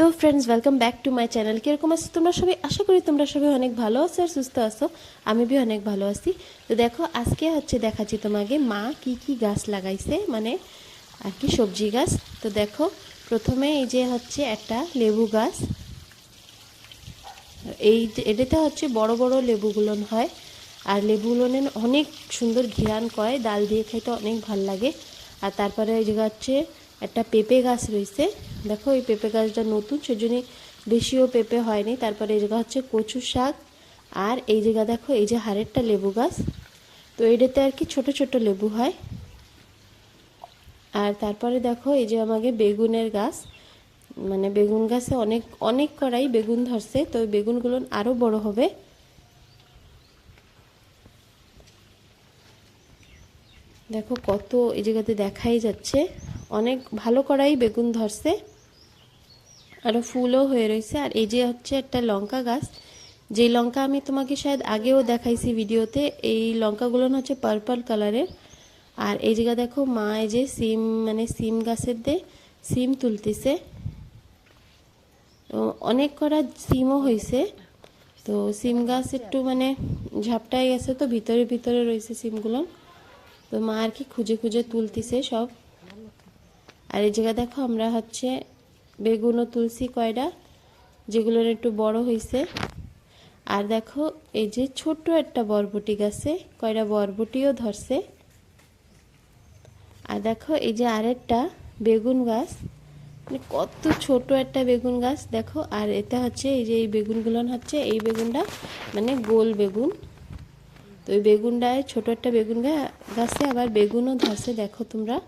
Hello friends welcome back to my channel किरकम आছো তোমরা সবাই আশা করি তোমরা সবাই অনেক ভালো আছো আর সুস্থ আছো আমি भी অনেক ভালো আছি। তো দেখো আজকে হচ্ছে দেখাচ্ছি তোমাকে মা কি কি গাছ লাগাইছে মানে আর কি সবজি গাছ। তো দেখো প্রথমে এই যে হচ্ছে একটা লেবু গাছ, এই এটাতে হচ্ছে বড় বড় লেবুগুলো হয় আর লেবুগুলো অনেক সুন্দর ঘ্রাণ কয়, ডাল দিয়ে খাইতে অনেক ভাল লাগে। আর তারপরে এই জায়গা হচ্ছে একটা পেঁপে গাছ রয়েছে, দেখো এই পেঁপে গাছটা নতুন সেজন্য বেশিও পেঁপে হয়নি। তারপরে এই জায়গা হচ্ছে কচু শাক আর এই জায়গা দেখো এই যে হারেরটা লেবু গাছ, তো এটাতে আর কি ছোট ছোট লেবু হয়। আর তারপরে দেখো এই যে আমাকে বেগুনের গাছ, মানে বেগুন গাছে অনেক অনেক কড়াই বেগুন ধরছে, তো ওই বেগুনগুলো আরও বড় হবে। দেখো কত এই জায়গাতে দেখাই যাচ্ছে, অনেক ভালো করাই বেগুন ধরছে, আরও ফুলও হয়ে রয়েছে। আর এই যে হচ্ছে একটা লঙ্কা গাছ, যে লঙ্কা আমি তোমাকে শায়দ আগেও দেখাইছি ভিডিওতে, এই লঙ্কাগুলো হচ্ছে পার্পল কালারের। আর এই জায়গা দেখো মা এই যে সিম মানে সিম গাছের দিয়ে সিম তুলতেছে, তো অনেক করা সিমও হয়েছে। তো সিম গাছ একটু মানে ঝাপটায় গেছে, তো ভিতরে ভিতরে রয়েছে সিমগুলো, তো মা আর কি খুঁজে খুঁজে তুলতেছে সব। আর এই জায়গা দেখো আমরা হচ্ছে বেগুনও তুলছি কয়টা, যেগুলো একটু বড় হয়েছে। আর দেখো এই যে ছোট একটা বরবটি গাছে কয়টা বরবটিও ধরছে। আর দেখো এই যে আরেকটা বেগুন গাছ, মানে কত ছোট একটা বেগুন গাছ দেখো। আর এটা হচ্ছে এই যে এই বেগুনগুলো হচ্ছে এই বেগুনটা মানে গোল বেগুন, তো ওই বেগুনটায় ছোট একটা বেগুন গাছে আবার বেগুনও ধরছে দেখো তোমরা।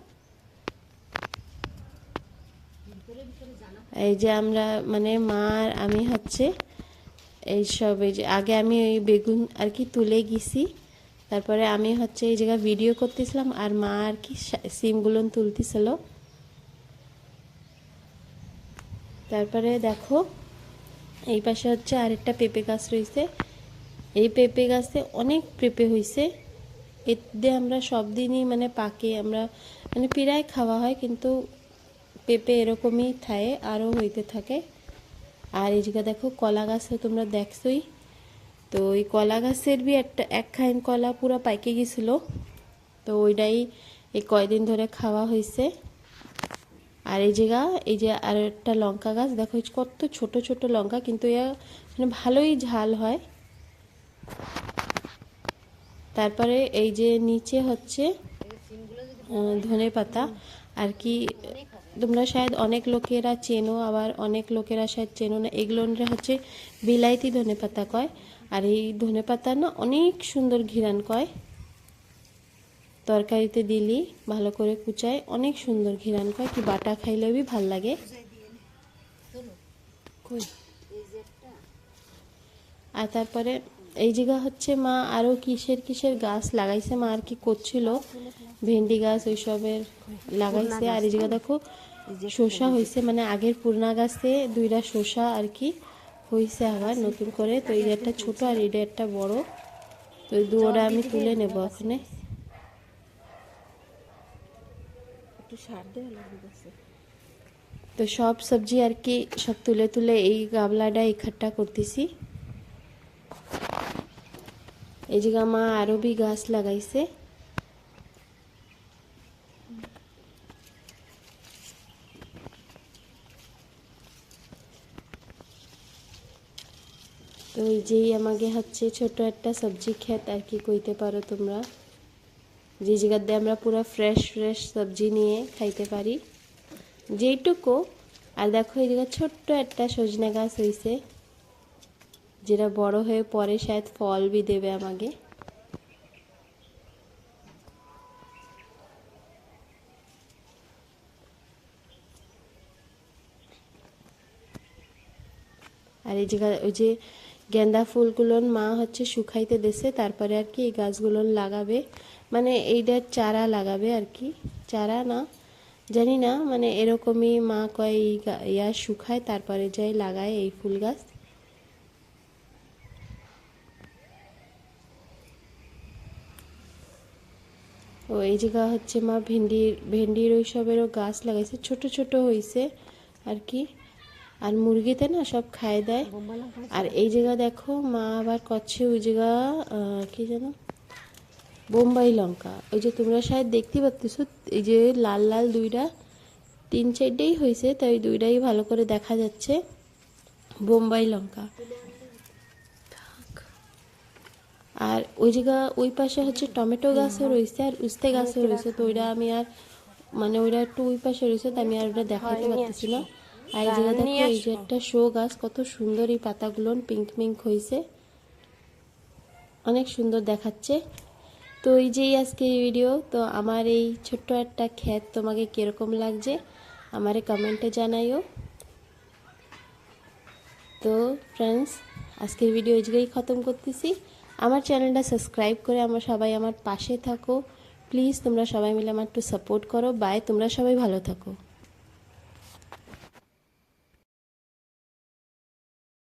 এই যে আমরা মানে মা আর আমি হচ্ছে এইসব এই যে আগে আমি ওই বেগুন আর কি তুলে গেছি, তারপরে আমি হচ্ছে এই জায়গায় ভিডিও করতেছিলাম আর মা আর কি সিমগুলো তুলতেছিল। তারপরে দেখো এই পাশে হচ্ছে আরেকটা পেঁপে গাছ রয়েছে, এই পেঁপে গাছে অনেক পেঁপে হয়েছে। এতে আমরা সব দিনই মানে পাকে আমরা মানে প্রায় খাওয়া হয়, কিন্তু পেঁপে এরকমই থাকে আরও হইতে থাকে। আর এই জায়গা দেখো কলা গাছে তোমরা দেখছোই, তো ওই কলা গাছের বি একটা এক খাইন কলা পুরো পাইকে গেছিলো, তো ওইটাই এই কয়দিন ধরে খাওয়া হয়েছে। আর এই জায়গা এই যে আর একটা লঙ্কা গাছ দেখো কত ছোট ছোট লঙ্কা, কিন্তু এ মানে ভালোই ঝাল হয়। তারপরে এই যে নিচে হচ্ছে ধনে পাতা আর কি, তোমরা শায়দ অনেক লোকেরা চেনো আবার অনেক লোকেরা শায়দ চেনো না, এগুলো হচ্ছে বিলাইতি ধনে পাতা কয়। আর এই ধনে পাতা না অনেক সুন্দর ঘ্রাণ কয়, তরকারিতে দিলি ভালো করে কুচায় অনেক সুন্দর ঘ্রাণ কয়, কি বাটা খাইলেও ভাল লাগে। আর তারপরে এই জায়গা হচ্ছে মা আরও কিসের কিসের গাছ লাগাইছে, মা আর কি করছিল ভেন্ডি গাছ ওইসবের লাগাইছে। আর এই জায়গা দেখো শসা হয়েছে, মানে আগের পুরনা গাছে দুইটা শসা আর কি হয়েছে আবার নতুন করে, তো এই একটা ছোট আর এটা একটা বড়, তো এই দুটোটা আমি তুলে নেব ওখানে। তো সব সবজি আর কি সব তুলে তুলে এই গামলাটা ইকট্ঠা করতেছি। এই জায়গা মা আরও বি গাছ লাগাইছে, তো এই যেই আমাকে হচ্ছে ছোট একটা সবজি ক্ষেত আর কি কইতে পারো তোমরা, যে জায়গা দিয়ে আমরা পুরো ফ্রেশ ফ্রেশ সবজি নিয়ে খাইতে পারি যেইটুকু। আর দেখো এই জায়গা ছোট্ট একটা সজনে গাছ হয়েছে, যেটা বড় হয়ে পরে শায়দ ফল বি দেবে আমাকে। আর এই জায়গা ওই যে গেন্দা ফুলগুলো মা হচ্ছে শুকাইতে দেছে, তারপরে আর কি এই গাছগুলো লাগাবে, মানে এইটার চারা লাগাবে আর কি, চারা না জানি না মানে এরকমই মা কয় ইয়া শুকায় তারপরে যাই লাগায় এই ফুল গাছ। ও এই জায়গা হচ্ছে মা ভেন্ডির ওইসবেরও গাছ লাগাইছে, ছোট ছোট হয়েছে আর কি। আর মুরগিতে না সব খায় দেয়। আর এই জায়গা দেখো মা আবার করছে ওই জায়গা কি যেন বোম্বাই লঙ্কা, ওই যে তোমরা শায়দ দেখতে পাচ্ছ এই যে লাল লাল দুইটা 3-4টাই হয়েছে, তাই দুইটাই ভালো করে দেখা যাচ্ছে বোম্বাই লঙ্কা। আর ওই জায়গা ওই পাশে হচ্ছে টমেটো গাছও রয়েছে আর উস্তে গাছও রয়েছে, তো ওইটা আমি আর মানে ওইটা একটু ওই পাশে রয়েছে, তো আমি আর ওটা দেখাতে পারতেছি না। আর এই জায়গা দেখো এই যে একটা শো গাছ, কত সুন্দর এই পাতাগুলো পিঙ্ক পিঙ্ক হয়েছে, অনেক সুন্দর দেখাচ্ছে। তো এই যেই আজকে এই ভিডিও, তো আমার এই ছোট্ট একটা ক্ষেত তোমাকে কীরকম লাগছে আমারে কমেন্টে জানাইও। তো ফ্রেন্ডস, আজকের ভিডিও এই জায়গায় খতম করতেছি। আমার চ্যানেলটা সাবস্ক্রাইব করে আমার সবাই আমার পাশে থাকো প্লিজ, তোমরা সবাই মিলে আমার একটু সাপোর্ট করো। বাই, তোমরা সবাই ভালো থাকো।